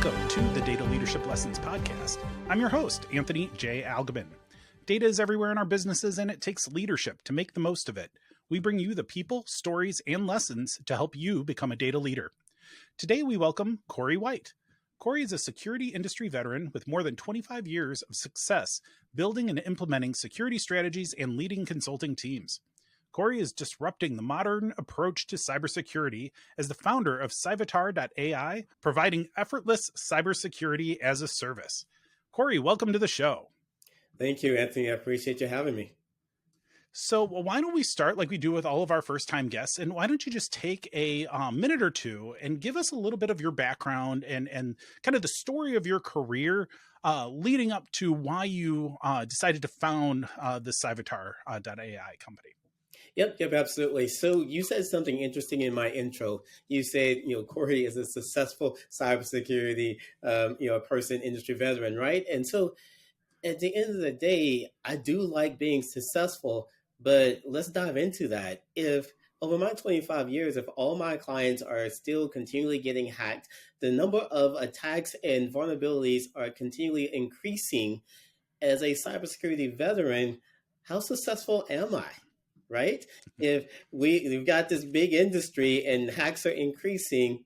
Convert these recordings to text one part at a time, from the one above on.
Welcome to the Data Leadership Lessons Podcast. I'm your host, Anthony J. Algabin. Data is everywhere in our businesses, and it takes leadership to make the most of it. We bring you the people, stories, and lessons to help you become a data leader. Today, we welcome Corey White. Corey is a security industry veteran with more than 25 years of success building and implementing security strategies and leading consulting teams. Corey is disrupting the modern approach to cybersecurity as the founder of Cyvatar.ai, providing effortless cybersecurity as a service. Corey, welcome to the show. Thank you, Anthony. I appreciate you having me. So why don't we start like we do with all of our first-time guests, and why don't you just take a minute or two and give us a little bit of your background and kind of the story of your career leading up to why you decided to found the Cyvatar.ai company. Yep, absolutely. So you said something interesting in my intro. You said, Corey is a successful cybersecurity, person, industry veteran, right? And so at the end of the day, I do like being successful, but let's dive into that. If over my 25 years, if all my clients are still continually getting hacked, the number of attacks and vulnerabilities are continually increasing. As a cybersecurity veteran, how successful am I? Right? If we've got this big industry and hacks are increasing,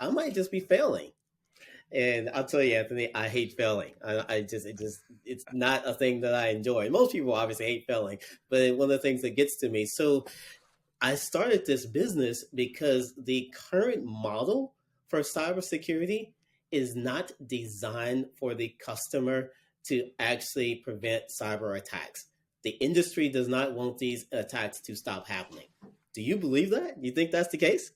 I might just be failing. And I'll tell you, Anthony, I hate failing. It's not a thing that I enjoy. Most people obviously hate failing, but one of the things that gets to me. So I started this business because the current model for cybersecurity is not designed for the customer to actually prevent cyber attacks. The industry does not want these attacks to stop happening. Do you believe that? You think that's the case?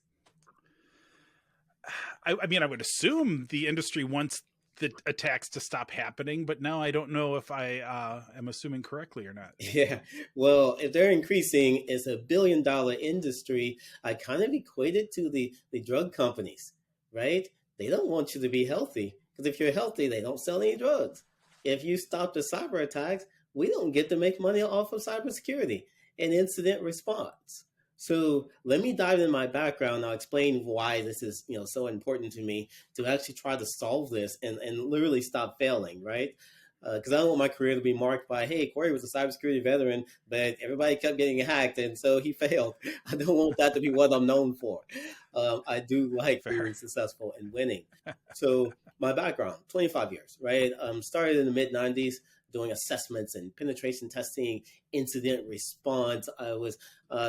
I mean, I would assume the industry wants the attacks to stop happening, but now I don't know if I am assuming correctly or not. Yeah. Well, if they're increasing, it's $1 billion industry. I kind of equate it to the drug companies, right? They don't want you to be healthy because if you're healthy, they don't sell any drugs. If you stop the cyber attacks, we don't get to make money off of cybersecurity and incident response. So let me dive into my background. I'll explain why this is so important to me to actually try to solve this and literally stop failing, right? Because I don't want my career to be marked by, hey, Corey was a cybersecurity veteran, but everybody kept getting hacked, and so he failed. I don't want that to be what I'm known for. I do like being successful and winning. So my background, 25 years, right? Started in the mid-90s. Doing assessments and penetration testing, incident response. I was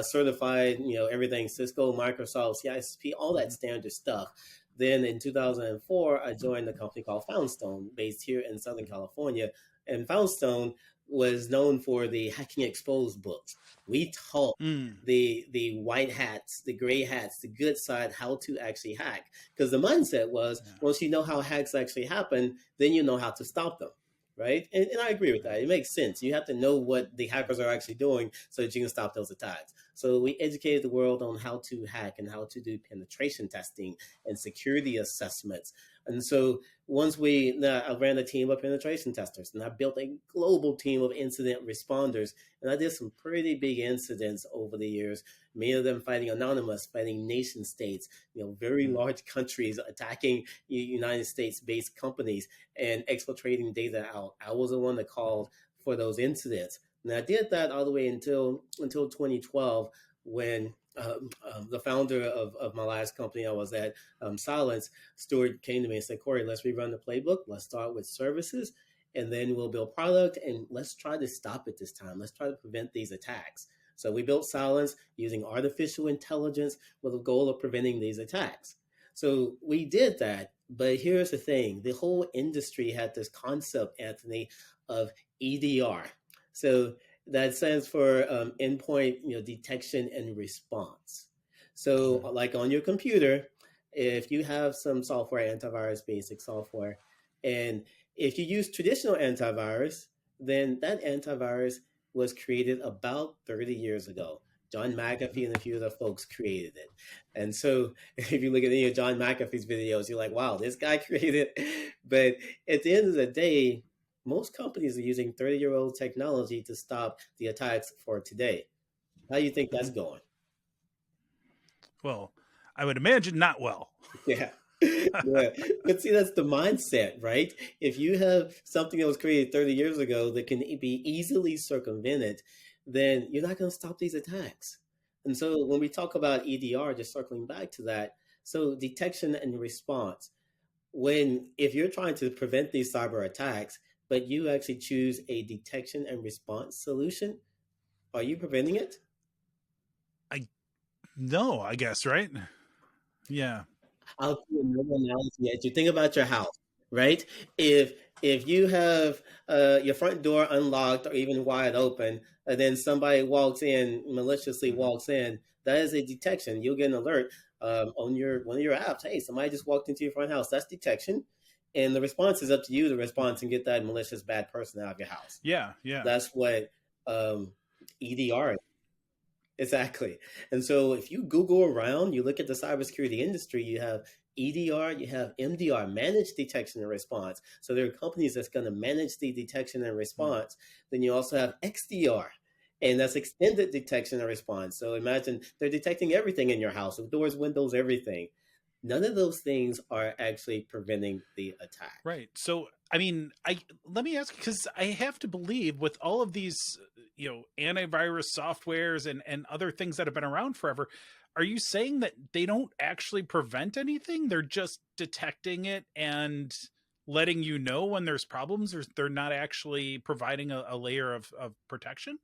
certified, everything Cisco, Microsoft, CISSP, all that standard stuff. Then in 2004, I joined a company called Foundstone, based here in Southern California. And Foundstone was known for the Hacking Exposed books. We taught the white hats, the gray hats, the good side, how to actually hack. Because the mindset was, once you know how hacks actually happen, then you know how to stop them. Right. And I agree with that. It makes sense. You have to know what the hackers are actually doing so that you can stop those attacks. So we educated the world on how to hack and how to do penetration testing and security assessments. And so once I ran a team of penetration testers and I built a global team of incident responders. And I did some pretty big incidents over the years, many of them fighting anonymous, fighting nation states, very large countries attacking United States-based companies and exfiltrating data out. I was the one that called for those incidents. And I did that all the way until 2012 when the founder of my last company I was at, Silence, Stewart, came to me and said, Corey, let's rerun the playbook. Let's start with services, and then we'll build product, and let's try to stop it this time. Let's try to prevent these attacks. So we built Silence using artificial intelligence with the goal of preventing these attacks. So we did that, but here's the thing. The whole industry had this concept, Anthony, of EDR. So that stands for endpoint detection and response. So like on your computer, if you have some software, antivirus, basic software, and if you use traditional antivirus, then that antivirus was created about 30 years ago. John McAfee and a few other folks created it. And so if you look at any of John McAfee's videos, you're like, wow, this guy created it. But at the end of the day, most companies are using 30-year-old technology to stop the attacks for today. How do you think that's going? Well, I would imagine not well. Yeah. Yeah, but see, that's the mindset, right? If you have something that was created 30 years ago that can be easily circumvented, then you're not going to stop these attacks. And so when we talk about EDR, just circling back to that, so detection and response, when if you're trying to prevent these cyber attacks, but you actually choose a detection and response solution, are you preventing it? I no, I guess, right? Yeah. I'll do another analogy. As you think about your house, right? If if you have your front door unlocked or even wide open, and then somebody walks in, maliciously Mhm. walks in, that is a detection. You'll get an alert on your one of your apps. Hey, somebody just walked into your front house. That's detection, and the response is up to you to respond and get that malicious bad person out of your house. Yeah, yeah. That's what EDR. Exactly. And so if you Google around, you look at the cybersecurity industry, you have EDR, you have MDR, managed detection and response. So there are companies that's going to manage the detection and Mm. response. Then you also have XDR, and that's extended detection and response. So imagine they're detecting everything in your house, doors, windows, everything. None of those things are actually preventing the attack. Right. So, I mean, I let me ask, because I have to believe with all of these, antivirus softwares and other things that have been around forever, are you saying that they don't actually prevent anything? They're just detecting it and letting you know when there's problems, or they're not actually providing a layer of protection?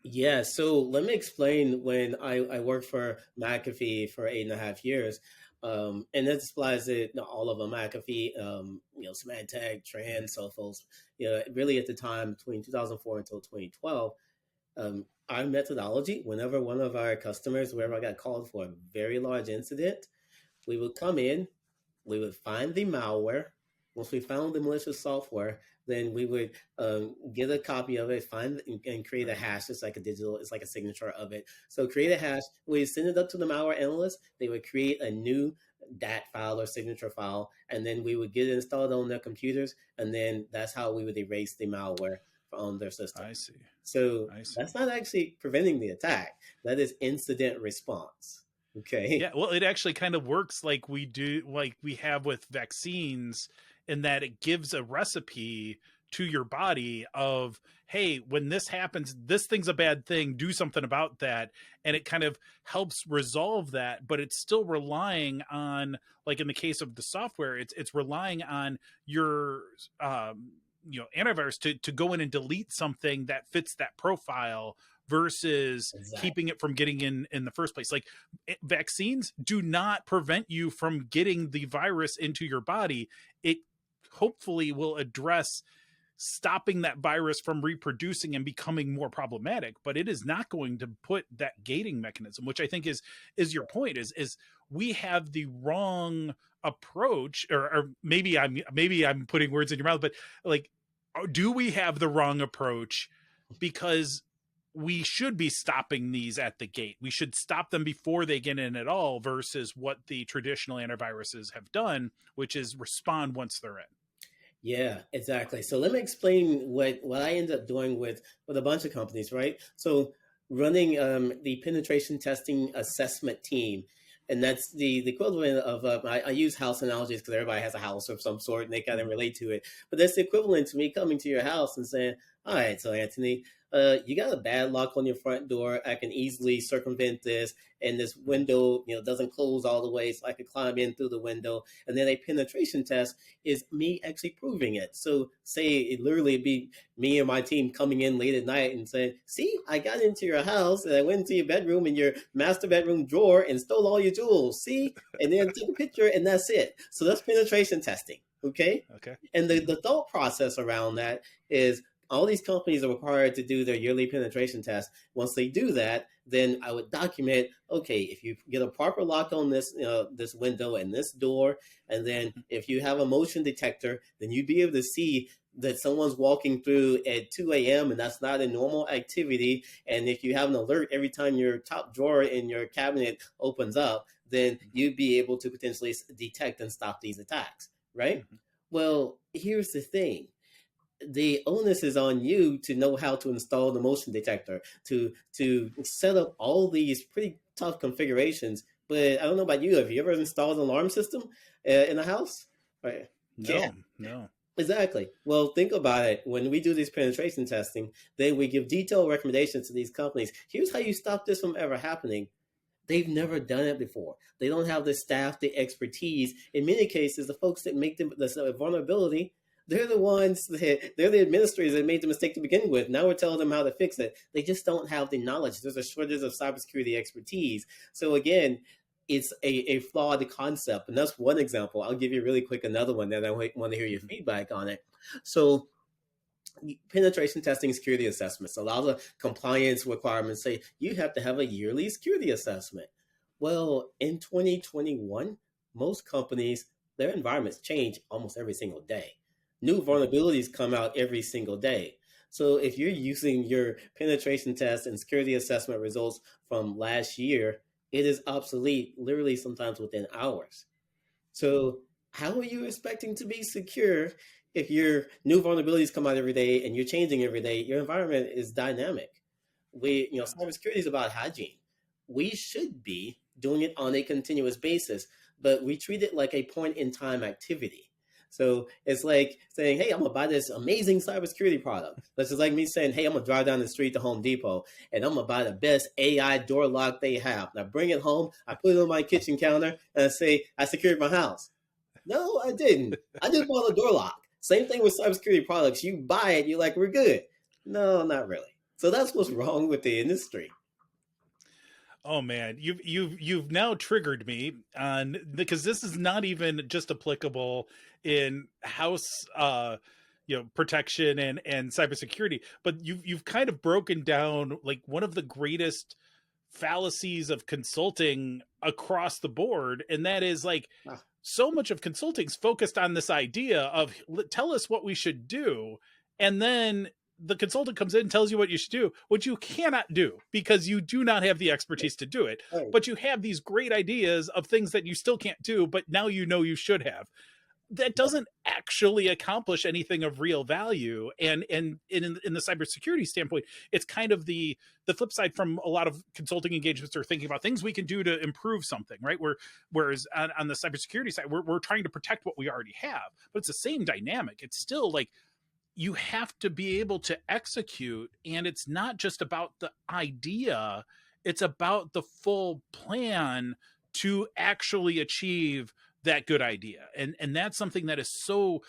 Yeah, so let me explain when I worked for McAfee for 8.5 years. And that applies to all of them, McAfee, Symantec, Trend, Sophos. Really at the time between 2004 until 2012, our methodology, whenever one of our customers, wherever I got called for a very large incident, we would come in, we would find the malware. Once we found the malicious software, then we would get a copy of it, find and create a Right. hash. It's like a digital, it's like a signature of it. So create a hash. We send it up to the malware analyst. They would create a new DAT file or signature file, and then we would get it installed on their computers, and then that's how we would erase the malware on their system. I see. So I see. that's not actually preventing the attack. That is incident response. Okay. Yeah, well, it actually kind of works like we do, like we have with vaccines, in that it gives a recipe to your body of, hey, when this happens, this thing's a bad thing, do something about that. And it kind of helps resolve that, but it's still relying on, like in the case of the software, it's relying on your antivirus to go in and delete something that fits that profile versus Exactly. keeping it from getting in the first place. Like, vaccines do not prevent you from getting the virus into your body. It hopefully will address stopping that virus from reproducing and becoming more problematic, but it is not going to put that gating mechanism, which I think is your point, is we have the wrong approach, or maybe I'm putting words in your mouth, but like, do we have the wrong approach? Because we should be stopping these at the gate. We should stop them before they get in at all, versus what the traditional antiviruses have done, which is respond once they're in. Yeah, exactly. So let me explain what I ended up doing with a bunch of companies, right? So running the penetration testing assessment team, and that's the equivalent of I use house analogies because everybody has a house of some sort and they kind of Mhm. relate to it. But that's the equivalent to me coming to your house and saying, "All right, so Anthony, you got a bad lock on your front door. I can easily circumvent this, and this Mhm. window, doesn't close all the way, so I could climb in through the window." And then a penetration test is me actually proving it. So say it literally be me and my team coming in late at night and saying, "See, I got into your house and I went into your bedroom and your master bedroom drawer and stole all your jewels. See?" And then take a picture and that's it. So that's penetration testing. Okay. Okay. And Mhm. the thought process around that is all these companies are required to do their yearly penetration test. Once they do that, then I would document, okay, if you get a proper lock on this window and this door, and then Mhm. if you have a motion detector, then you'd be able to see that someone's walking through at 2 a.m. and that's not a normal activity. And if you have an alert every time your top drawer in your cabinet opens up, then you'd be able to potentially detect and stop these attacks, right? Mhm. Well, here's the thing, the onus is on you to know how to install the motion detector, to set up all these pretty tough configurations But I don't know about you. Have you ever installed an alarm system in a house? Right. Yeah, No. exactly. Well, think about it. When we do this penetration testing, then we give detailed recommendations to these companies. Here's how you stop this from ever happening. They've never done it before. They don't have the staff, the expertise. In many cases, the folks that make the vulnerability, they're the ones they're the administrators that made the mistake to begin with. Now we're telling them how to fix it. They just don't have the knowledge. There's a shortage of cybersecurity expertise. So again, it's a flawed concept. And that's one example. I'll give you really quick another one that I want to hear your feedback on it. So penetration testing security assessments. A lot of compliance requirements say you have to have a yearly security assessment. Well, in 2021, most companies, their environments change almost every single day. New vulnerabilities come out every single day. So if you're using your penetration test and security assessment results from last year, it is obsolete literally sometimes within hours. So how are you expecting to be secure if your new vulnerabilities come out every day and you're changing every day? Your environment is dynamic. Yeah. Cybersecurity is about hygiene. We should be doing it on a continuous basis, but we treat it like a point in time activity. So it's like saying, hey, I'm gonna buy this amazing cybersecurity product. That's just like me saying, hey, I'm gonna drive down the street to Home Depot and I'm gonna buy the best AI door lock they have. And I bring it home, I put it on my kitchen counter, and I say, I secured my house. No, I didn't. I just bought a door lock. Same thing with cybersecurity products. You buy it, you're like, we're good. No, not really. So that's what's wrong with the industry. Oh man, you've now triggered me on, because this is not even just applicable in house protection and cybersecurity, but you've kind of broken down like one of the greatest fallacies of consulting across the board, and that is like Ah, so much of consulting's focused on this idea of tell us what we should do, and then the consultant comes in and tells you what you should do, which you cannot do because you do not have the expertise to do it. right. But you have these great ideas of things that you still can't do, but now you know you should have. That doesn't actually accomplish anything of real value. And in the cybersecurity standpoint, it's kind of the flip side from a lot of consulting engagements are thinking about things we can do to improve something, right? Whereas on the cybersecurity side, we're trying to protect what we already have, but it's the same dynamic. It's still like you have to be able to execute, and it's not just about the idea, it's about the full plan to actually achieve that good idea. And that's something that is so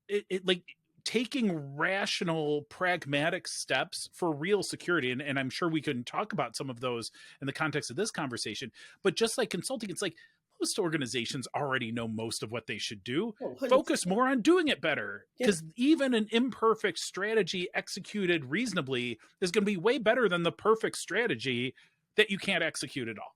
it like taking rational pragmatic steps for real security, and I'm sure we can talk about some of those in the context of this conversation. But just like consulting, it's like most organizations already know most of what they should do. Oh, 100%. Focus more on doing it better, Yeah. because even an imperfect strategy executed reasonably is going to be way better than the perfect strategy that you can't execute at all.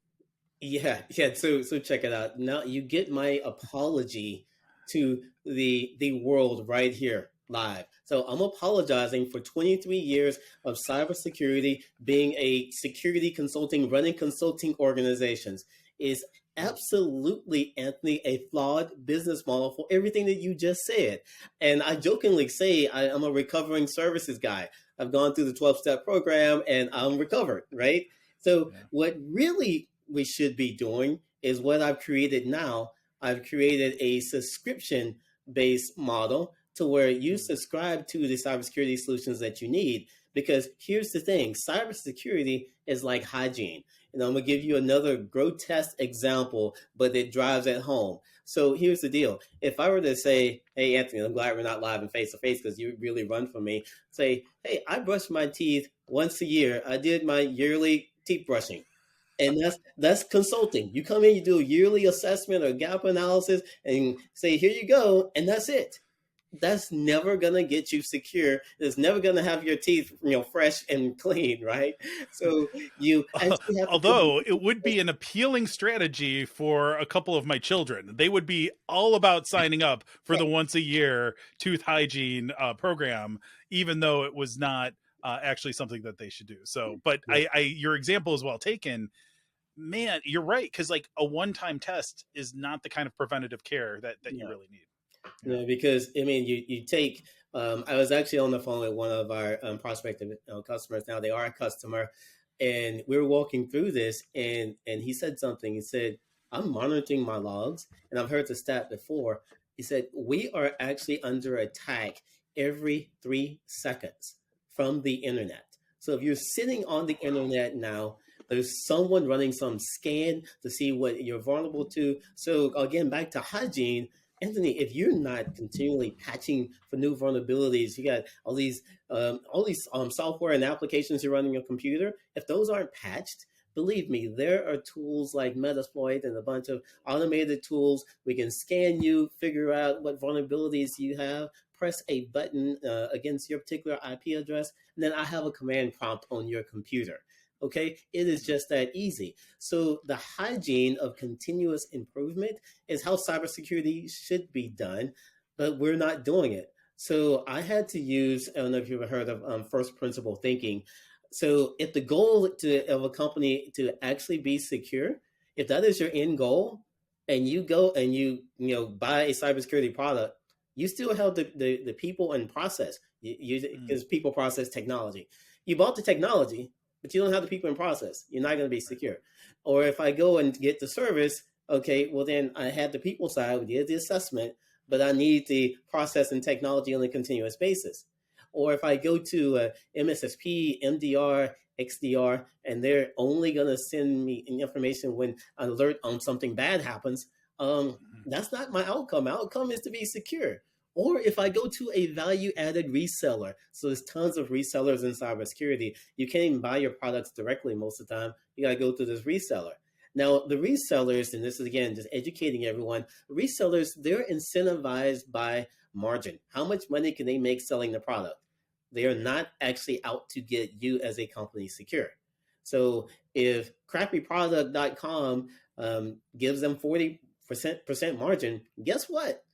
Yeah. So check it out. Now you get my apology to the world right here live. So I'm apologizing for 23 years of cybersecurity, being a security consulting, running consulting organizations. Is absolutely, Anthony, a flawed business model for everything that you just said. And I jokingly say I'm a recovering services guy. I've gone through the 12-step program and I'm recovered, right? So Yeah. what really we should be doing is what I've created now. I've created a subscription based model to where you subscribe to the cybersecurity solutions that you need. Because here's the thing, cybersecurity is like hygiene. And I'm going to give you another grotesque example, but it drives it home. So here's the deal. If I were to say, hey, Anthony, I'm glad we're not live and face to face because you really run from me. Say, hey, I brush my teeth once a year. I did my yearly teeth brushing. And that's consulting. You come in, you do a yearly assessment or gap analysis, and say, "Here you go," and that's it. That's never gonna get you secure. It's never gonna have your teeth, fresh and clean, right? So you actually have to put. Although it would be an appealing strategy for a couple of my children. They would be all about signing up for the once a year tooth hygiene program, even though it was not actually something that they should do. So, but Yeah. your example is well taken. Man, you're right, because like a one-time test is not the kind of preventative care that you Yeah. really need. Yeah. Because I mean, you take. I was actually on the phone with one of our prospective customers. Now they are a customer, and we were walking through this, and he said something. He said, "I'm monitoring my logs, and I've heard the stat before." He said, "We are actually under attack every 3 seconds from the internet. So if you're sitting on the internet now, there's someone running some scan to see what you're vulnerable to." So again, back to hygiene, Anthony, if you're not continually patching for new vulnerabilities, you got all these software and applications you run on your computer. If those aren't patched, believe me, there are tools like Metasploit and a bunch of automated tools. We can scan you, figure out what vulnerabilities you have, press a button against your particular IP address, and then I have a command prompt on your computer. Okay, it is just that easy. So the hygiene of continuous improvement is how cybersecurity should be done, but we're not doing it. So I had to use, I don't know if you've ever heard of first principle thinking. So if the goal of a company to actually be secure, if that is your end goal, and you go and buy a cybersecurity product, you still have the people and process. Because people, process, technology. You bought the technology, but you don't have the people in process. You're not going to be secure. Or if I go and get the service, okay, well then I had the people side, we did the assessment, but I need the process and technology on a continuous basis. Or if I go to MSSP, MDR, XDR, and they're only going to send me information when an alert on something bad happens, that's not my outcome. My outcome is to be secure. Or if I go to a value-added reseller, so there's tons of resellers in cybersecurity. You can't even buy your products directly most of the time. You got to go through this reseller. Now, the resellers, and this is again just educating everyone, resellers, they're incentivized by margin. How much money can they make selling the product? They are not actually out to get you as a company secure. So if crappyproduct.com gives them 40% margin, guess what?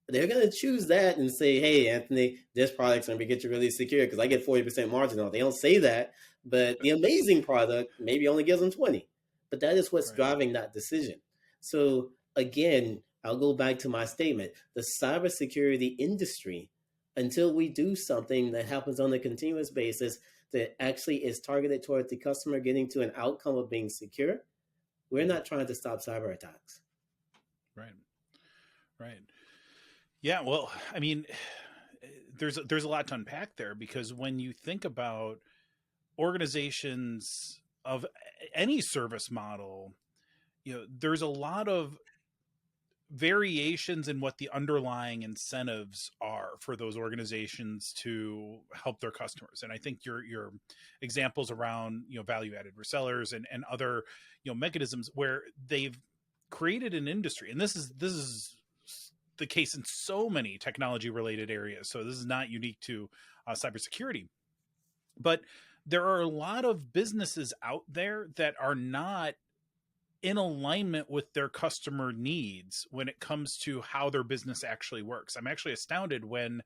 They're going to choose that and say, "Hey, Anthony, this product's going to get you really secure because I get 40% margin on it." They don't say that, but the amazing product maybe only gives them 20. But that is what's driving that decision. So again, I'll go back to my statement. The cybersecurity industry, until we do something that happens on a continuous basis that actually is targeted toward the customer getting to an outcome of being secure, we're not trying to stop cyber attacks. Right. Yeah, well, I mean, there's a lot to unpack there, because when you think about organizations of any service model, there's a lot of variations in what the underlying incentives are for those organizations to help their customers. And I think your examples around, value-added resellers and other, mechanisms where they've created an industry, and this is the case in so many technology related areas. So this is not unique to cybersecurity, but there are a lot of businesses out there that are not in alignment with their customer needs when it comes to how their business actually works. I'm actually astounded when,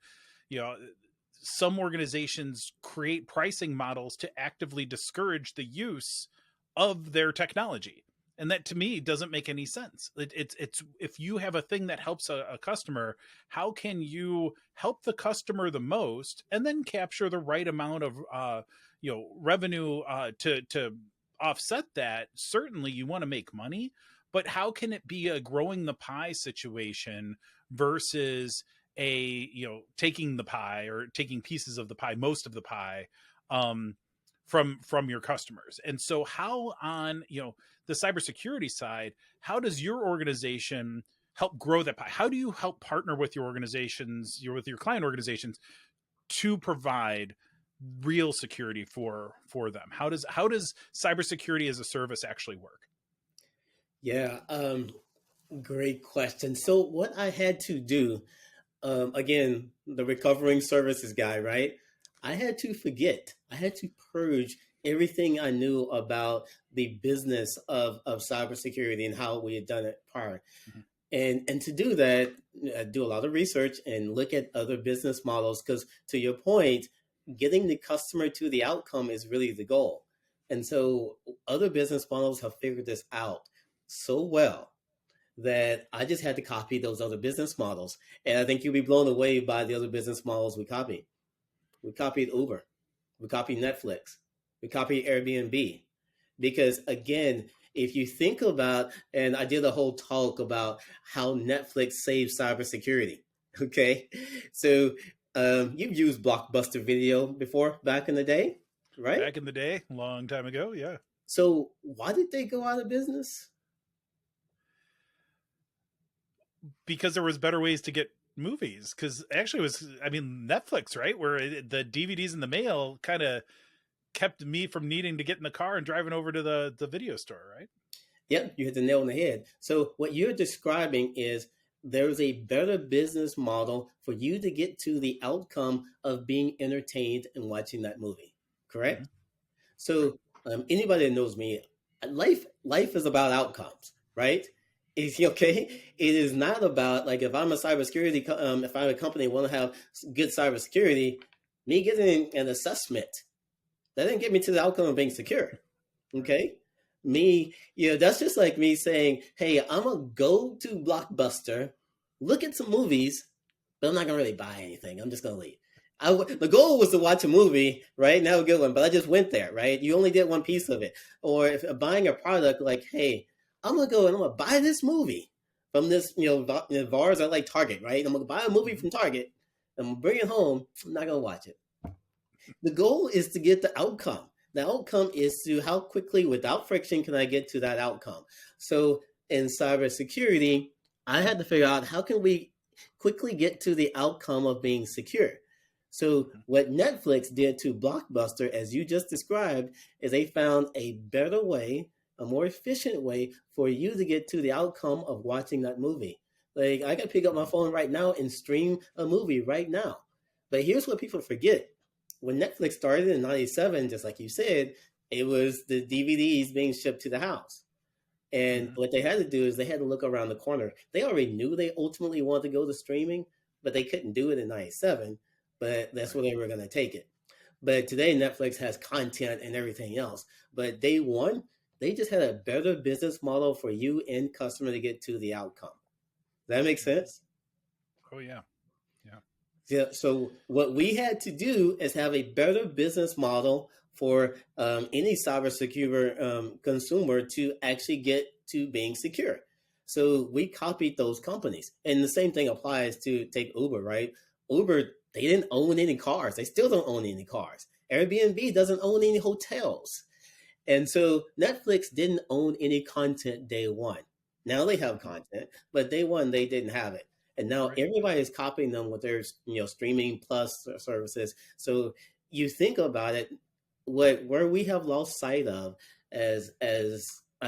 some organizations create pricing models to actively discourage the use of their technology. And that to me doesn't make any sense. It's if you have a thing that helps a customer, how can you help the customer the most and then capture the right amount of revenue to offset that? Certainly you want to make money, but how can it be a growing the pie situation versus a taking the pie or taking pieces of the pie, most of the pie, from your customers? And so how on the cybersecurity side, how does your organization help grow that pie? How do you help partner with your organizations, with your client organizations, to provide real security for them? How does cybersecurity as a service actually work? Yeah, great question. So what I had to do, again, the recovering services guy, right? I had to purge everything I knew about the business of cybersecurity and how we had done it prior. Mm-hmm. And to do that, I do a lot of research and look at other business models, because to your point, getting the customer to the outcome is really the goal. And so other business models have figured this out so well that I just had to copy those other business models. And I think you'll be blown away by the other business models we copied. We copied Uber. We copied Netflix. We copied Airbnb. Because again, if you think about, and I did a whole talk about how Netflix saves cybersecurity. Okay, so you've used Blockbuster Video before back in the day, right? Back in the day, long time ago, yeah. So why did they go out of business? Because there was better ways to get movies. Because actually, it was, I mean, Netflix, right, where the DVDs in the mail kind of kept me from needing to get in the car and driving over to the video store, right? Yep, you hit the nail on the head. So what you're describing is there's a better business model for you to get to the outcome of being entertained and watching that movie. Mm-hmm. Correct? Right. So anybody that knows me, life is about outcomes, right? Is okay. It is not about like if I'm a cybersecurity, if I'm a company want to have good cybersecurity, me getting an assessment that didn't get me to the outcome of being secure. Okay. Me, that's just like me saying, hey, I'm going to go to Blockbuster, look at some movies, but I'm not going to really buy anything. I'm just going to leave. The goal was to watch a movie, right? Now a good one, but I just went there, right? You only did one piece of it. Or if buying a product, like, hey, I'm going to go and I'm going to buy this movie from this, VARs are like Target, right? I'm going to buy a movie from Target. I'm going to bring it home. I'm not going to watch it. The goal is to get the outcome. The outcome is to how quickly, without friction, can I get to that outcome? So in cybersecurity, I had to figure out how can we quickly get to the outcome of being secure. So what Netflix did to Blockbuster, as you just described, is they found a better way, a more efficient way for you to get to the outcome of watching that movie. Like I can pick up my phone right now and stream a movie right now. But here's what people forget. When Netflix started in 97, just like you said, it was the DVDs being shipped to the house. And what they had to do is they had to look around the corner. They already knew they ultimately wanted to go to streaming, but they couldn't do it in 97. But that's where they were going to take it. But today, Netflix has content and everything else. But day one, they just had a better business model for you and customer to get to the outcome. Does that make sense? Oh, yeah. Yeah, so what we had to do is have a better business model for any cybersecure consumer to actually get to being secure. So we copied those companies. And the same thing applies to take Uber, right? Uber, they didn't own any cars. They still don't own any cars. Airbnb doesn't own any hotels. And so Netflix didn't own any content day one. Now they have content, but day one, they didn't have it. And now everybody is copying them with their streaming plus services. So you think about it, where we have lost sight of as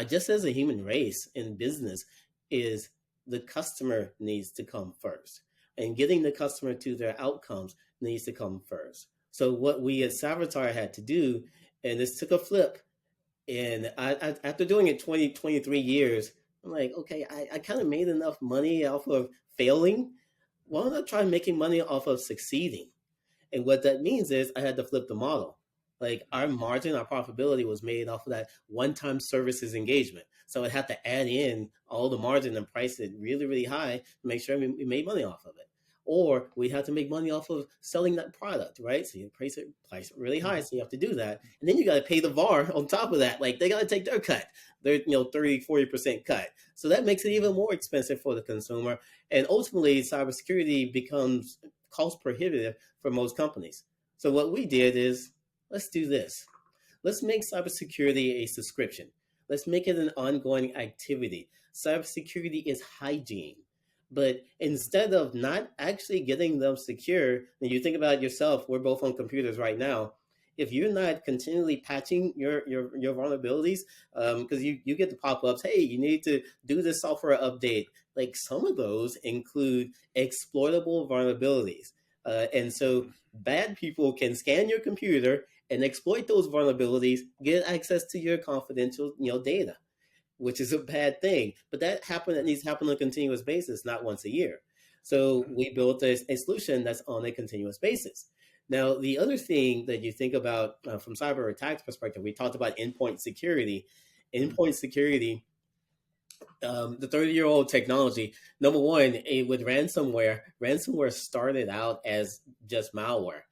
just as a human race in business is the customer needs to come first, and getting the customer to their outcomes needs to come first. So what we at Cyvatar had to do, and this took a flip, and I after doing it 23 years, I'm like, okay, I kind of made enough money off of failing. Why don't I try making money off of succeeding? And what that means is I had to flip the model. Like our margin, our profitability was made off of that one-time services engagement. So I had to add in all the margin and price it really, really high to make sure we made money off of it. Or we had to make money off of selling that product, right? So you price it really high, so you have to do that. And then you got to pay the VAR on top of that. Like they got to take their cut, their 30, 40% cut. So that makes it even more expensive for the consumer. And ultimately, cybersecurity becomes cost prohibitive for most companies. So what we did is, let's do this. Let's make cybersecurity a subscription. Let's make it an ongoing activity. Cybersecurity is hygiene. But instead of not actually getting them secure, and you think about it yourself, we're both on computers right now. If you're not continually patching your vulnerabilities, because you get the pop-ups, hey, you need to do this software update. Like some of those include exploitable vulnerabilities. And so bad people can scan your computer and exploit those vulnerabilities, get access to your confidential data, which is a bad thing. But that needs to happen on a continuous basis, not once a year. So we built a solution that's on a continuous basis. Now, the other thing that you think about from cyber attacks perspective, we talked about endpoint security. Endpoint security, the 30-year-old technology, number one, with ransomware started out as just malware.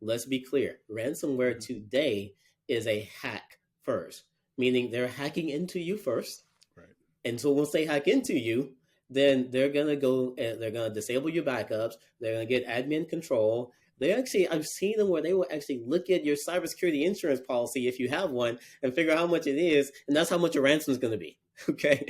Let's be clear. Ransomware today is a hack first. meaning they're hacking into you first. Right. And so once they hack into you, then they're gonna go and they're gonna disable your backups. They're gonna get admin control. They actually, I've seen them where they will actually look at your cybersecurity insurance policy if you have one and figure out how much it is, and that's how much your ransom is going to be. Okay,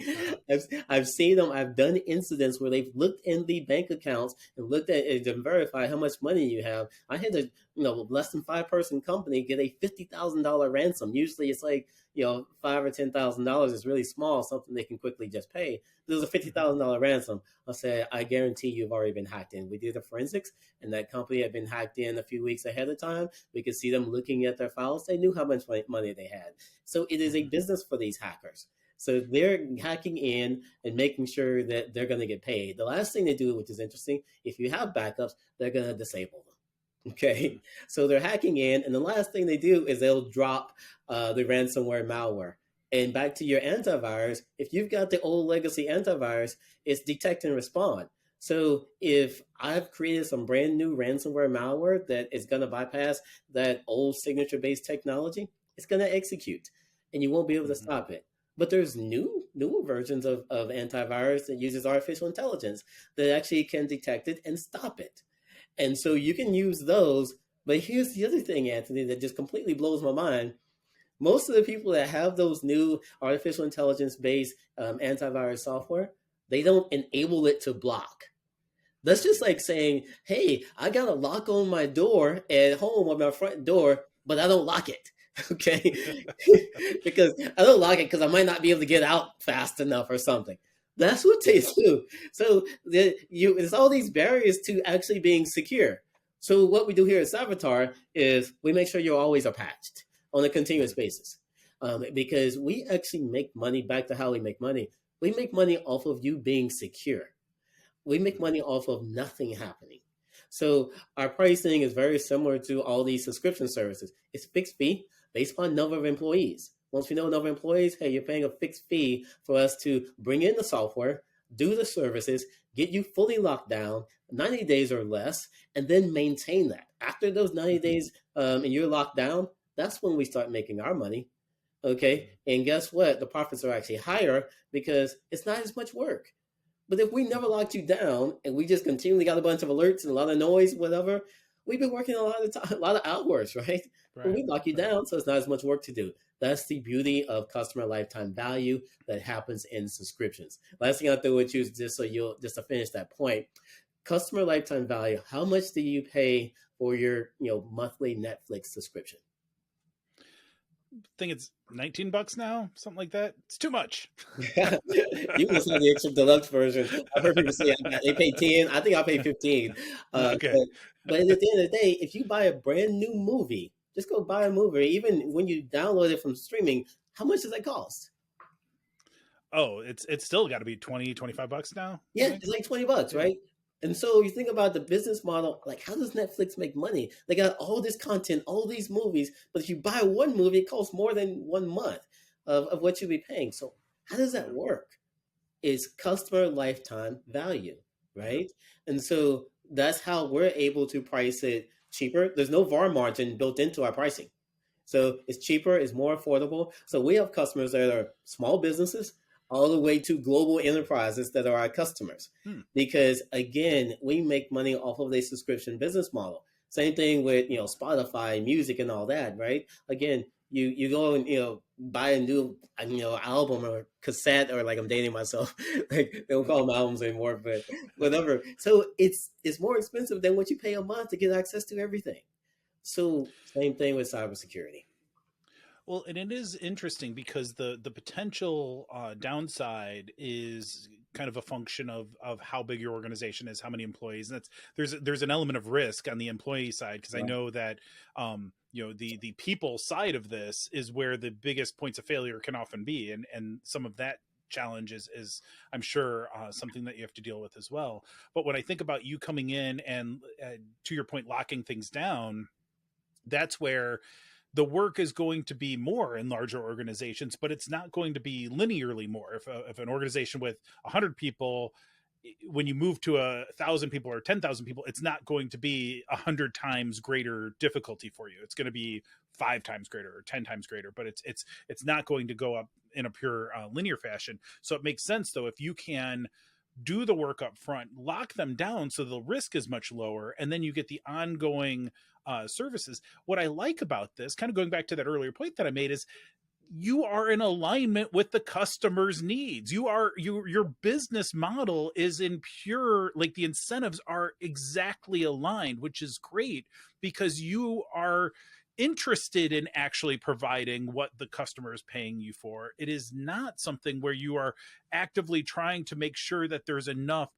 I've seen them. I've done incidents where they've looked in the bank accounts and looked at it and verify how much money you have. I had a less than 5-person company get a $50,000 ransom. Usually it's like $5,000 or $10,000 is really small, something they can quickly just pay. There was a $50,000 ransom. I said, I guarantee you've already been hacked in. We did the forensics, and that company had been hacked in a few weeks ahead of time. We could see them looking at their files. They knew how much money they had. So it is a business for these hackers. So they're hacking in and making sure that they're going to get paid. The last thing they do, which is interesting, if you have backups, they're going to disable them. Okay, so they're hacking in, and the last thing they do is they'll drop the ransomware malware. And back to your antivirus, if you've got the old legacy antivirus, it's detect and respond. So if I've created some brand new ransomware malware that is going to bypass that old signature-based technology, it's going to execute, and you won't be able to stop it. But there's newer versions of antivirus that uses artificial intelligence that actually can detect it and stop it. And so you can use those. But here's the other thing, Anthony, that just completely blows my mind. Most of the people that have those new artificial intelligence-based antivirus software, they don't enable it to block. That's just like saying, hey, I got a lock on my door at home on my front door, but I don't lock it. Okay, because I don't lock it because I might not be able to get out fast enough or something. That's what they do. So there's all these barriers to actually being secure. So what we do here at Cyvatar is we make sure you're always patched on a continuous basis, because we actually make money. Back to how we make money. We make money off of you being secure. We make money off of nothing happening. So our pricing is very similar to all these subscription services. It's fixed fee based upon number of employees. Once we know number of employees, hey, you're paying a fixed fee for us to bring in the software, do the services, get you fully locked down, 90 days or less, and then maintain that. After those 90 days and you're locked down, that's when we start making our money. Okay. And guess what? The profits are actually higher because it's not as much work. But if we never locked you down and we just continually got a bunch of alerts and a lot of noise, whatever, we've been working a lot of time, a lot of hours, right? But we lock you down, so it's not as much work to do. That's the beauty of customer lifetime value that happens in subscriptions. Last thing I'll do with you is just to finish that point. Customer lifetime value. How much do you pay for your monthly Netflix subscription? I think it's $19 now, something like that. It's too much. You must have the extra deluxe version. I've heard people say they pay 10. I think I pay 15. Okay. But at the end of the day, if you buy a brand new movie, just go buy a movie. Even when you download it from streaming, how much does that cost? Oh, it's still got to be $20-$25 now. Yeah, it's like $20, right? And so you think about the business model, like how does Netflix make money? They got all this content, all these movies, but if you buy one movie, it costs more than 1 month of what you'll be paying. So how does that work? It's customer lifetime value, right? And so that's how we're able to price it cheaper. There's no VAR margin built into our pricing. So it's cheaper, it's more affordable. So we have customers that are small businesses all the way to global enterprises that are our customers. Because again, we make money off of a subscription business model. Same thing with Spotify, music, and all that, right? Again, you go and buy a new album or cassette, or like I'm dating myself, like they don't call them albums anymore, but whatever. So it's more expensive than what you pay a month to get access to everything. So same thing with cybersecurity. Well, and it is interesting because the potential downside is kind of a function of how big your organization is, how many employees, and there's an element of risk on the employee side, because I know that the people side of this is where the biggest points of failure can often be, and some of that challenge is I'm sure something that you have to deal with as well. But when I think about you coming in and to your point, locking things down, that's where the work is going to be more in larger organizations, but it's not going to be linearly more. If an organization with 100 people when you move to 1,000 people or 10,000 people, it's not going to be 100 times greater difficulty for you. It's going to be 5 times greater or 10 times greater, but it's not going to go up in a pure linear fashion. So it makes sense though, if you can do the work up front, lock them down so the risk is much lower, and then you get the ongoing services. What I like about this, kind of going back to that earlier point that I made, is you are in alignment with the customer's needs. Your business model is in pure, like the incentives are exactly aligned, which is great because you are interested in actually providing what the customer is paying you for. It is not something where you are actively trying to make sure that there's enough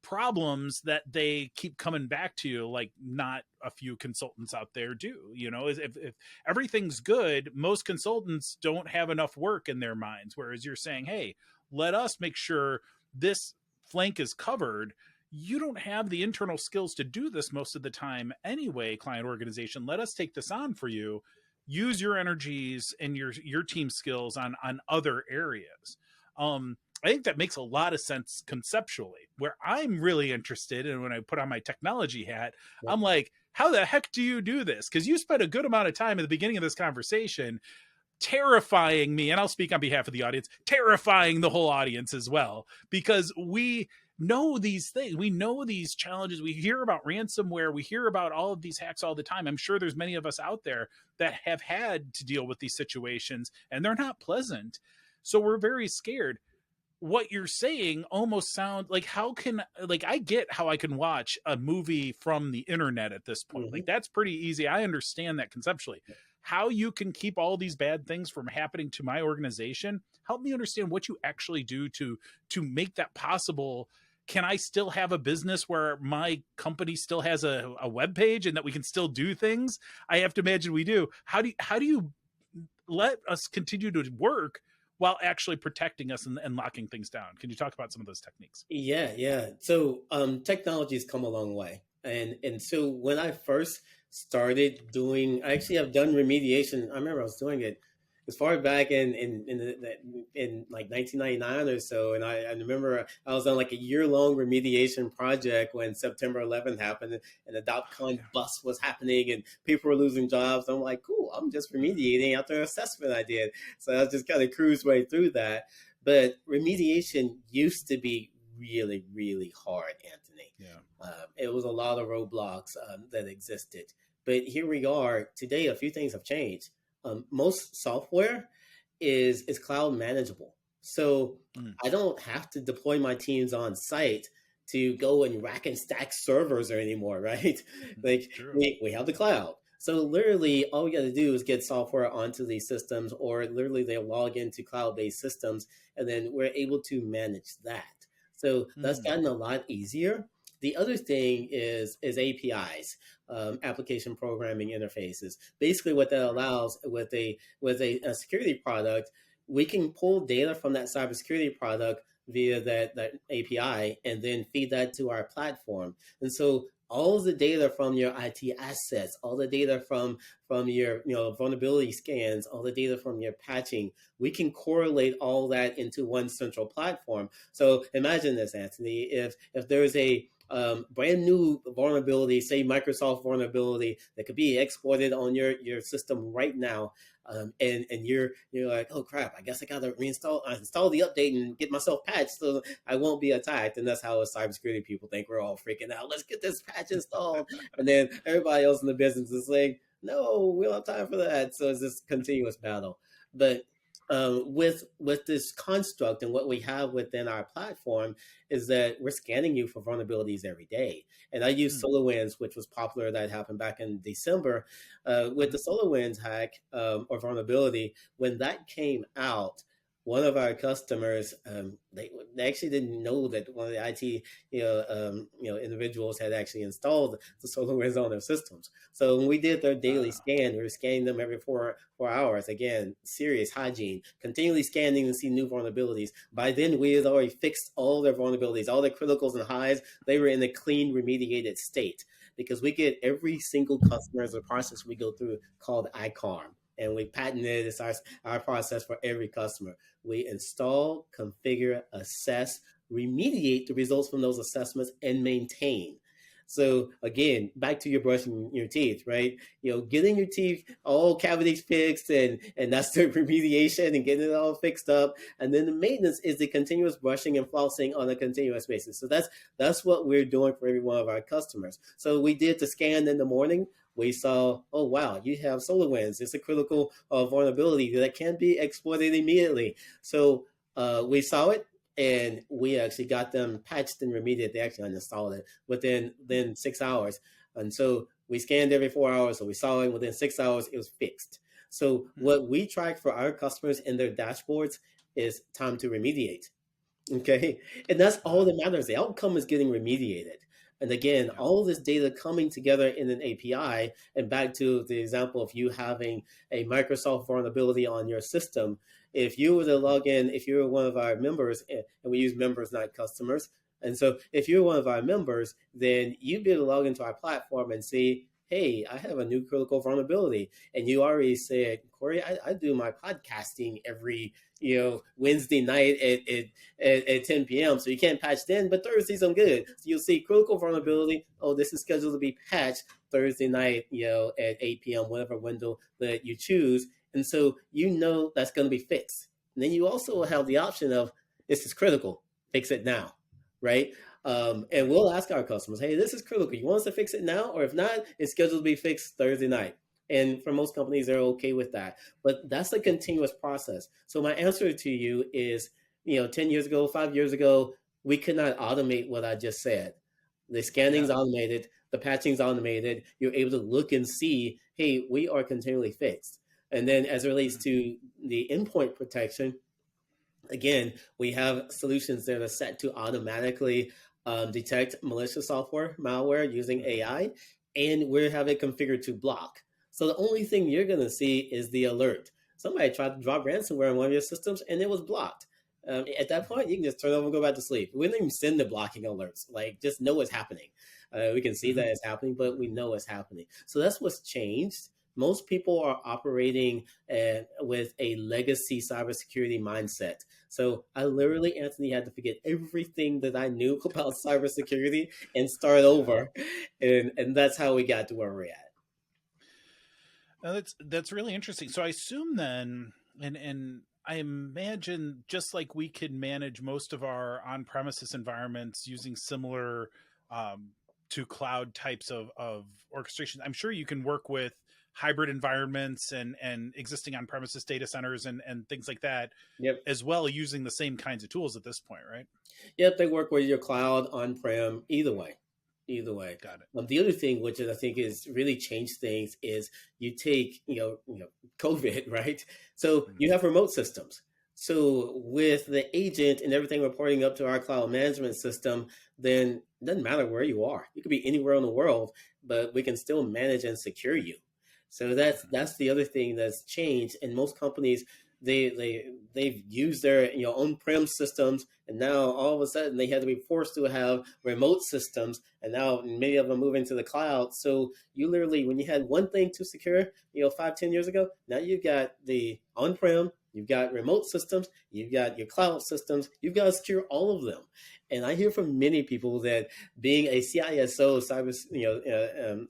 problems that they keep coming back to you, like not a few consultants out there do. If everything's good, most consultants don't have enough work in their minds, whereas you're saying, hey, let us make sure this flank is covered. You don't have the internal skills to do this most of the time anyway, client organization. Let us take this on for you. Use your energies and your team skills on other areas. I think that makes a lot of sense conceptually. Where I'm really interested, and when I put on my technology hat, Yep. I'm like, how the heck do you do this? Because you spent a good amount of time at the beginning of this conversation terrifying me, and I'll speak on behalf of the audience, terrifying the whole audience as well, because we know these things. We know these challenges. We hear about ransomware. We hear about all of these hacks all the time. I'm sure there's many of us out there that have had to deal with these situations, and they're not pleasant. So we're very scared. What you're saying almost sounds like, I get how I can watch a movie from the internet at this point. Mm-hmm. Like, that's pretty easy. I understand that conceptually. How you can keep all these bad things from happening to my organization, help me understand what you actually do to make that possible. Can I still have a business where my company still has a web page and that we can still do things? I have to imagine we do. How do you let us continue to work while actually protecting us and locking things down? Can you talk about some of those techniques? Yeah. So technology's come a long way. And so when I first started doing, I actually have done remediation. I remember I was doing it as far back in like 1999 or so. And I remember I was on like a year-long remediation project when September 11th happened and the dot-com bust was happening and people were losing jobs. I'm like, cool, I'm just remediating after an assessment I did. So I just kind of cruised way through that. But remediation used to be really, really hard, Anthony. Yeah. It was a lot of roadblocks that existed. But here we are today. A few things have changed. Most software is cloud manageable. So I don't have to deploy my teams on site to go and rack and stack servers anymore, right? Like we have the cloud. So literally all we got to do is get software onto these systems, or literally they log into cloud-based systems, and then we're able to manage that. So that's gotten a lot easier. The other thing is APIs, application programming interfaces. Basically, what that allows with a security product, we can pull data from that cybersecurity product via that API and then feed that to our platform. And so all of the data from your IT assets, all the data from your vulnerability scans, all the data from your patching, we can correlate all that into one central platform. So imagine this, Anthony, if there's a brand new vulnerability, say Microsoft vulnerability, that could be exploited on your system right now, and you're like, oh crap, I guess I gotta install the update and get myself patched so I won't be attacked. And that's how us cybersecurity people think. We're all freaking out. Let's get this patch installed, and then everybody else in the business is saying, no, we don't have time for that. So it's this continuous battle. But with this construct and what we have within our platform is that we're scanning you for vulnerabilities every day. And I use SolarWinds, which was popular, that happened back in December. With the SolarWinds hack or vulnerability, when that came out, one of our customers, they actually didn't know that one of the IT individuals had actually installed the SolarWinds on their systems. So when we did their daily scan, we were scanning them every 4 hours. Again, serious hygiene, continually scanning to see new vulnerabilities. By then, we had already fixed all their vulnerabilities, all their criticals and highs. They were in a clean, remediated state, because we get every single customer as a process we go through called ICARM. And we patented it's our process for every customer. We install, configure, assess, remediate the results from those assessments and maintain. So again, back to your brushing your teeth, right? Getting your teeth all cavities fixed, and that's the remediation and getting it all fixed up. And then the maintenance is the continuous brushing and flossing on a continuous basis. So that's what we're doing for every one of our customers. So we did the scan in the morning. We saw, oh wow, you have SolarWinds. It's a critical vulnerability that can be exploited immediately. So we saw it, and we actually got them patched and remediated. They actually uninstalled it within 6 hours. And so we scanned every 4 hours, so we saw it within 6 hours, it was fixed. So what we track for our customers in their dashboards is time to remediate. Okay. And that's all that matters. The outcome is getting remediated. And again, all this data coming together in an API, and back to the example of you having a Microsoft vulnerability on your system, if you were to log in, if you were one of our members, and we use members, not customers. And so if you're one of our members, then you'd be able to log into our platform and see, hey, I have a new critical vulnerability. And you already said, Corey, I do my podcasting every Wednesday night at 10 p.m. So you can't patch then, but Thursdays I'm good. So you'll see critical vulnerability. Oh, this is scheduled to be patched Thursday night, at 8 p.m., whatever window that you choose. And so that's going to be fixed. And then you also have the option of, this is critical, fix it now, right? And we'll ask our customers, hey, this is critical. You want us to fix it now? Or if not, it's scheduled to be fixed Thursday night. And for most companies, they're okay with that. But that's a continuous process. So my answer to you is, 10 years ago, 5 years ago, we could not automate what I just said. The scanning's automated, the patching's automated. You're able to look and see, hey, we are continually fixed. And then as it relates to the endpoint protection, again, we have solutions that are set to automatically detect malicious software, malware using AI, and we have it configured to block. So the only thing you're going to see is the alert. Somebody tried to drop ransomware on one of your systems and it was blocked. At that point, you can just turn over and go back to sleep. We don't even send the blocking alerts. Just know what's happening. We can see that it's happening, but we know it's happening. So that's what's changed. Most people are operating with a legacy cybersecurity mindset. So I literally, Anthony, had to forget everything that I knew about cybersecurity and start over. And that's how we got to where we're at. That's really interesting. So I assume then, and I imagine just like we can manage most of our on-premises environments using similar to cloud types of orchestration, I'm sure you can work with hybrid environments and existing on-premises data centers and things like that as well, using the same kinds of tools at this point, right? Yep, they work with your cloud, on-prem, either way. Got it. The other thing, which I think is really changed things, is you take, COVID, right? So you have remote systems. So with the agent and everything reporting up to our cloud management system, then it doesn't matter where you are. You could be anywhere in the world, but we can still manage and secure you. So that's the other thing that's changed. And most companies, they've used their on-prem systems, and now all of a sudden they had to be forced to have remote systems, and now many of them move into the cloud. So you literally, when you had one thing to secure 5-10 years ago, now you've got the on-prem, you've got remote systems, you've got your cloud systems, you've got to secure all of them. And I hear from many people that being a CISO,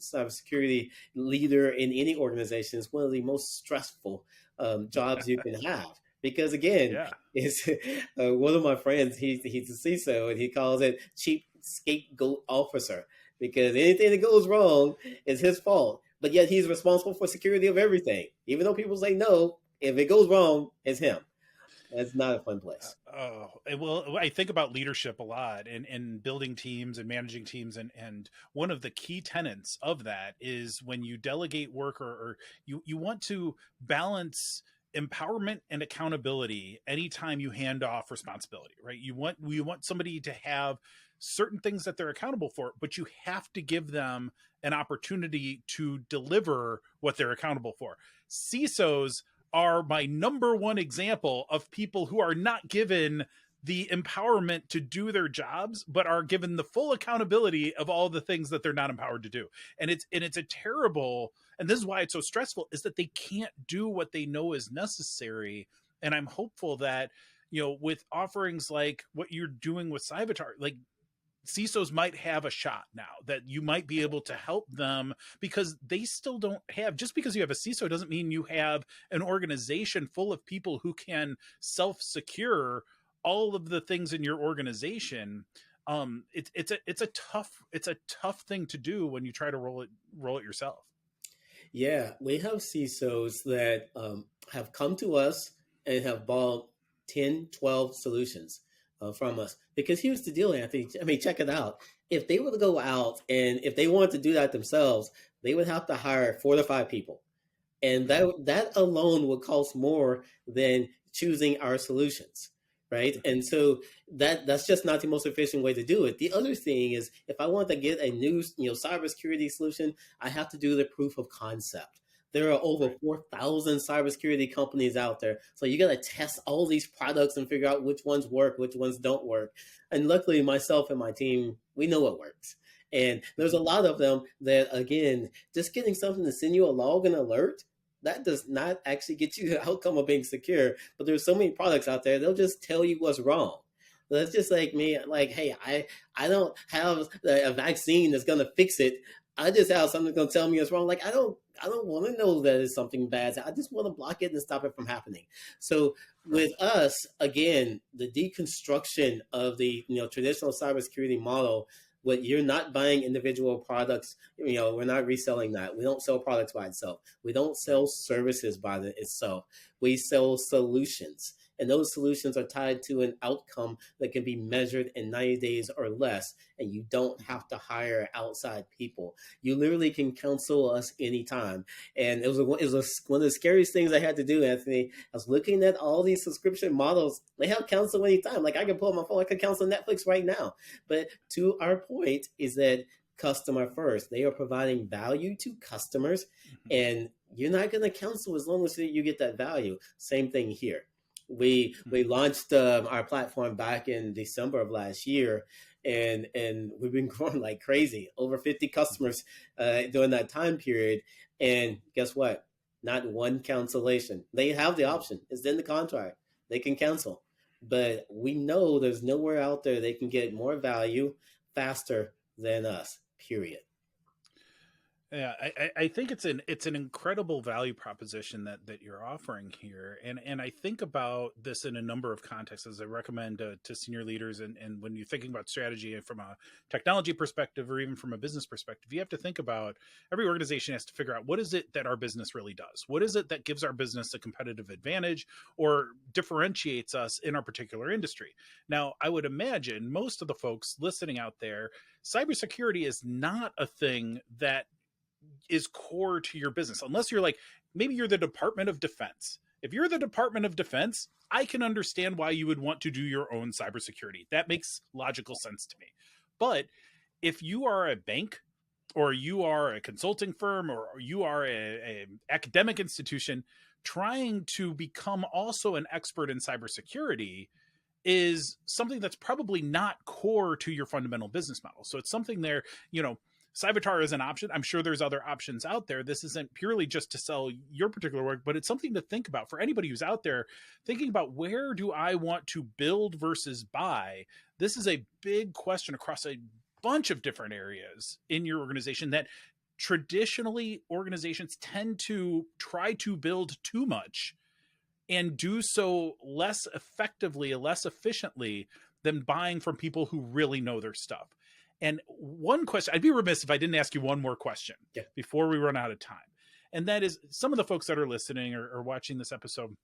cybersecurity leader in any organization is one of the most stressful jobs you can have. Because again, it's one of my friends, he's a CISO, and he calls it cheap scapegoat officer, because anything that goes wrong is his fault. But yet he's responsible for security of everything. Even though people say no, if it goes wrong, it's him. That's not a fun place. Well, I think about leadership a lot and building teams and managing teams. And one of the key tenets of that is when you delegate work or you want to balance empowerment and accountability anytime you hand off responsibility, right? You want somebody to have certain things that they're accountable for, but you have to give them an opportunity to deliver what they're accountable for. CISOs are my number one example of people who are not given the empowerment to do their jobs, but are given the full accountability of all the things that they're not empowered to do. And it's a terrible, and this is why it's so stressful, is that they can't do what they know is necessary. And I'm hopeful that with offerings like what you're doing with Cyvatar, like CISOs might have a shot now that you might be able to help them, because they still don't have, just because you have a CISO doesn't mean you have an organization full of people who can self-secure all of the things in your organization. It's a tough thing to do when you try to roll it yourself. Yeah, we have CISOs that have come to us and have bought 10, 12 solutions from us. Because here's the deal, Anthony. I mean, check it out. If they were to go out and if they wanted to do that themselves, they would have to hire 4 to 5 people. And that alone would cost more than choosing our solutions, right? And so that's just not the most efficient way to do it. The other thing is, if I want to get a new cybersecurity solution, I have to do the proof of concept. There are over 4,000 cybersecurity companies out there. So you got to test all these products and figure out which ones work, which ones don't work. And luckily, myself and my team, we know what works. And there's a lot of them that, again, just getting something to send you a log and alert, that does not actually get you the outcome of being secure. But there's so many products out there, they'll just tell you what's wrong. That's just like me, like, hey, I don't have a vaccine that's gonna fix it. I just have something that's gonna tell me it's wrong. Like, I don't want to know that it's something bad. I just want to block it and stop it from happening. So with us, again, the deconstruction of the traditional cybersecurity model, what you're not buying individual products, we're not reselling that. We don't sell products by itself. We don't sell services by itself. We sell solutions. And those solutions are tied to an outcome that can be measured in 90 days or less. And you don't have to hire outside people. You literally can counsel us anytime. And it was one of the scariest things I had to do, Anthony. I was looking at all these subscription models. They have counsel anytime. Like, I can pull up my phone, I can counsel Netflix right now. But to our point is that customer first. They are providing value to customers, and you're not going to counsel as long as you get that value. Same thing here. We launched our platform back in December of last year, and we've been growing like crazy. Over 50 customers during that time period, and guess what? Not one cancellation. They have the option. It's in the contract. They can cancel, but we know there's nowhere out there they can get more value faster than us. Period. Yeah, I think it's an incredible value proposition that you're offering here, and I think about this in a number of contexts, as I recommend to senior leaders, and when you're thinking about strategy from a technology perspective or even from a business perspective, you have to think about, every organization has to figure out, what is it that our business really does? What is it that gives our business a competitive advantage or differentiates us in our particular industry? Now, I would imagine most of the folks listening out there, cybersecurity is not a thing that is core to your business, unless you're like, maybe you're the Department of Defense. If you're the Department of Defense, I can understand why you would want to do your own cybersecurity. That makes logical sense to me. But if you are a bank, or you are a consulting firm, or you are a academic institution trying to become also an expert in cybersecurity, is something that's probably not core to your fundamental business model. So it's something there, Cyvatar is an option. I'm sure there's other options out there. This isn't purely just to sell your particular work, but it's something to think about for anybody who's out there thinking about, where do I want to build versus buy? This is a big question across a bunch of different areas in your organization that traditionally organizations tend to try to build too much and do so less effectively, less efficiently than buying from people who really know their stuff. And one question, I'd be remiss if I didn't ask you one more question before we run out of time. And that is, some of the folks that are listening or watching this episode,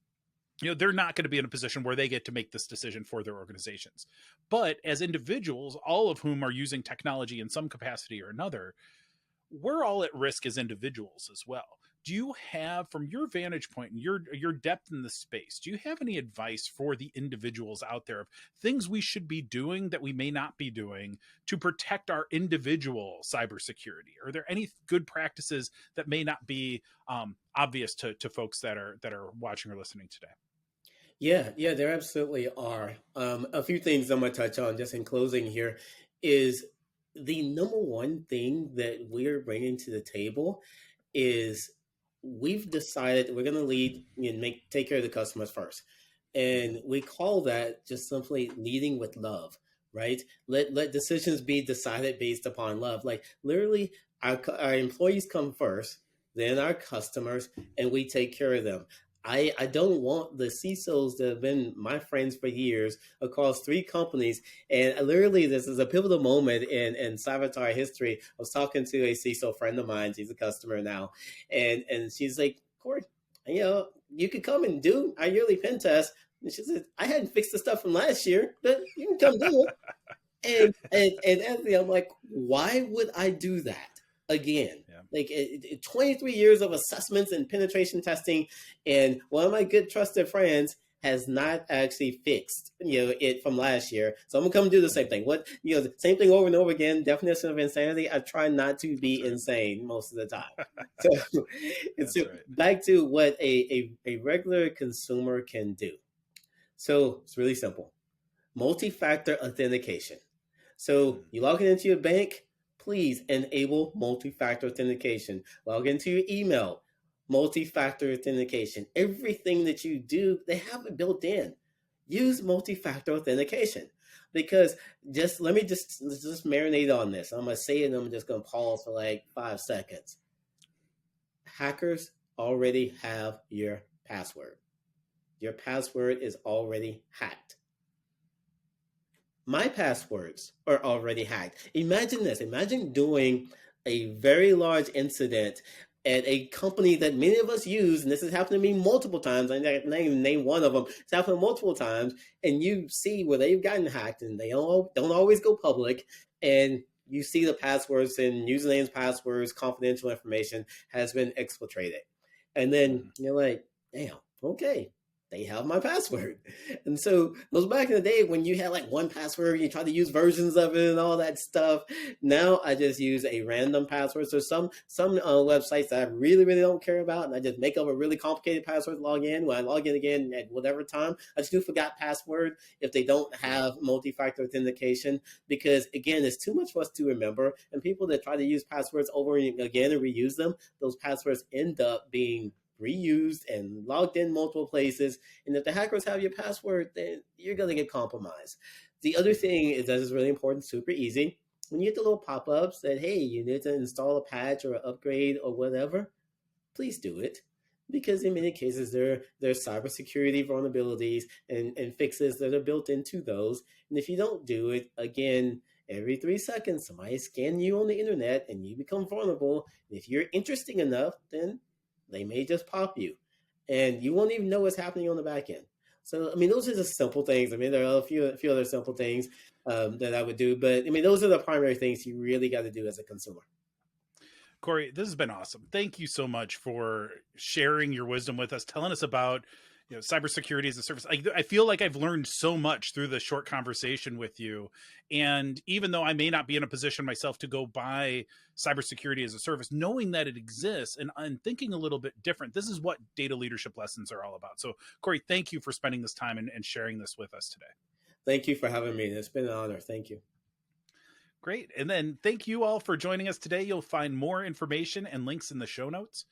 they're not going to be in a position where they get to make this decision for their organizations. But as individuals, all of whom are using technology in some capacity or another, we're all at risk as individuals as well. Do you have, from your vantage point and your depth in the space, do you have any advice for the individuals out there of things we should be doing that we may not be doing to protect our individual cybersecurity? Are there any good practices that may not be obvious to folks that are watching or listening today? Yeah, there absolutely are. A few things I'm going to touch on just in closing here is the number one thing that we're bringing to the table is we've decided we're going to lead and take care of the customers first. And we call that just simply leading with love, right? Let decisions be decided based upon love. Like literally, our employees come first, then our customers, and we take care of them. I don't want the CISOs that have been my friends for years across 3 companies. And literally, this is a pivotal moment in Cyvatar history. I was talking to a CISO friend of mine. She's a customer now. And she's like, Corey, you could come and do our yearly pen test. And she said, I hadn't fixed the stuff from last year, but you can come do it. And Anthony, I'm like, why would I do that again? Yeah. Like 23 years of assessments and penetration testing, and one of my good trusted friends has not actually fixed it from last year. So I'm gonna come do the same thing. The same thing over and over again. Definition of insanity. I try not to be insane most of the time. So, back to what a regular consumer can do. So it's really simple. Multi-factor authentication. So you log into your bank, please enable multi-factor authentication. Log into your email, multi-factor authentication. Everything that you do, they have it built in. Use multi-factor authentication, because let me just marinate on this. I'm gonna say it and I'm just gonna pause for like 5 seconds. Hackers already have your password. Your password is already hacked. My passwords are already hacked. Imagine this. Imagine doing a very large incident at a company that many of us use, and this has happened to me multiple times. I can't even name one of them. It's happened multiple times, and you see where they've gotten hacked, and they don't always go public, and you see the passwords and usernames, passwords, confidential information has been exfiltrated. And then you're like, damn, okay, they have my password. And so those back in the day when you had like one password, you try to use versions of it and all that stuff. Now I just use a random password. So some websites that I really, really don't care about, and I just make up a really complicated password to log in. When I log in again at whatever time, I just do forgot password if they don't have multi-factor authentication, because again, it's too much for us to remember. And people that try to use passwords over and again and reuse them, those passwords end up being reused and logged in multiple places. And if the hackers have your password, then you're going to get compromised. The other thing is that is really important, super easy. When you get the little pop-ups that, hey, you need to install a patch or an upgrade or whatever, please do it. Because in many cases, there's cybersecurity vulnerabilities and fixes that are built into those. And if you don't do it, again, every 3 seconds, somebody scan you on the internet and you become vulnerable. And if you're interesting enough, then they may just pop you, and you won't even know what's happening on the back end. So, I mean, those are just simple things. I mean, there are a few other simple things that I would do, but I mean, those are the primary things you really got to do as a consumer. Corey, this has been awesome. Thank you so much for sharing your wisdom with us, telling us about cybersecurity as a service. I feel like I've learned so much through the short conversation with you. And even though I may not be in a position myself to go buy cybersecurity as a service, knowing that it exists and thinking a little bit different, this is what data leadership lessons are all about. So Corey, thank you for spending this time and sharing this with us today. Thank you for having me. It's been an honor. Thank you. Great. And then thank you all for joining us today. You'll find more information and links in the show notes.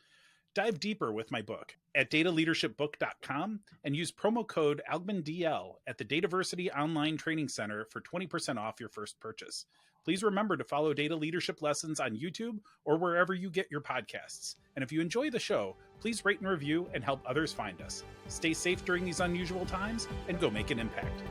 Dive deeper with my book at dataleadershipbook.com and use promo code ALGMANDL at the Dataversity Online Training Center for 20% off your first purchase. Please remember to follow Data Leadership Lessons on YouTube or wherever you get your podcasts. And if you enjoy the show, please rate and review and help others find us. Stay safe during these unusual times and go make an impact.